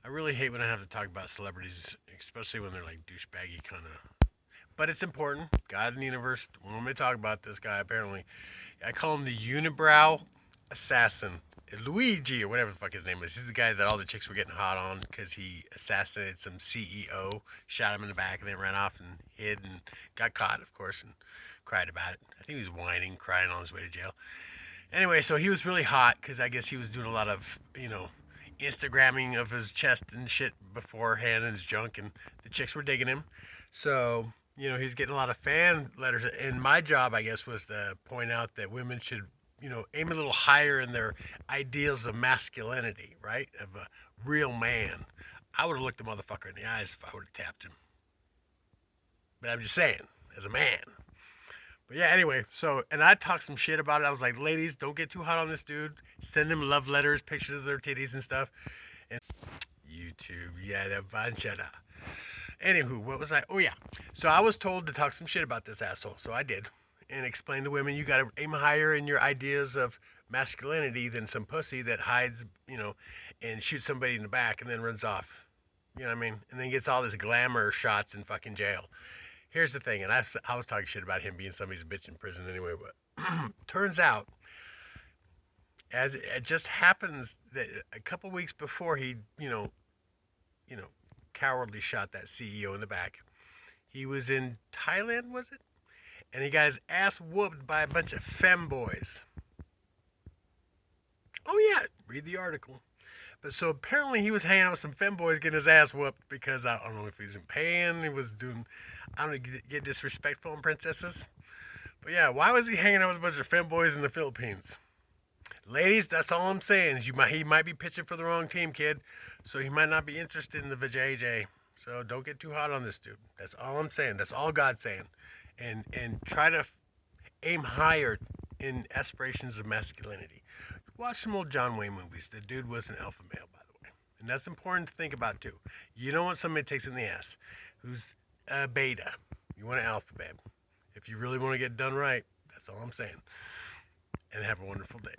I really hate when I have to talk about celebrities, especially when they're like douchebaggy kind of. But it's important. God in the universe want me to talk about this guy. Apparently, I call him the unibrow assassin. Luigi or whatever the fuck his name is. He's the guy that all the chicks were getting hot on because he assassinated some CEO, shot him in the back, and then ran off and hid and got caught, of course, and cried about it. I think he was whining, crying on his way to jail. Anyway, so he was really hot because I guess he was doing a lot of, Instagramming of his chest and shit beforehand and his junk, and the chicks were digging him. So, he's getting a lot of fan letters. And my job, I guess, was to point out that women should, aim a little higher in their ideals of masculinity, right? Of a real man. I would have looked the motherfucker in the eyes if I would have tapped him. But I'm just saying, as a man. But yeah, anyway, and I talked some shit about it. I was like, ladies, don't get too hot on this dude. Send him love letters, pictures of their titties and stuff. And YouTube, yeah, that vanchada. Anywho, what was I? Oh, yeah. So I was told to talk some shit about this asshole. So I did. And explain to women, you got to aim higher in your ideas of masculinity than some pussy that hides, and shoots somebody in the back and then runs off. You know what I mean? And then gets all this glamour shots in fucking jail. Here's the thing, and I was talking shit about him being somebody's bitch in prison anyway, but turns out, as it just happens that a couple weeks before he, cowardly shot that CEO in the back, he was in Thailand, was it? And he got his ass whooped by a bunch of femboys. Oh yeah, read the article. But so apparently he was hanging out with some femboys getting his ass whooped because I don't know if he was in pain, he was doing, I don't know, get disrespectful on princesses. But yeah, why was he hanging out with a bunch of femboys in the Philippines? Ladies, that's all I'm saying. Is he might be pitching for the wrong team, kid. So he might not be interested in the vajayjay. So don't get too hot on this dude. That's all I'm saying. That's all God's saying. And try to aim higher in aspirations of masculinity. Watch some old John Wayne movies. The dude was an alpha male, by the way. And that's important to think about, too. You don't want somebody that takes it in the ass who's a beta. You want an alpha, babe. If you really want to get done right, that's all I'm saying. And have a wonderful day.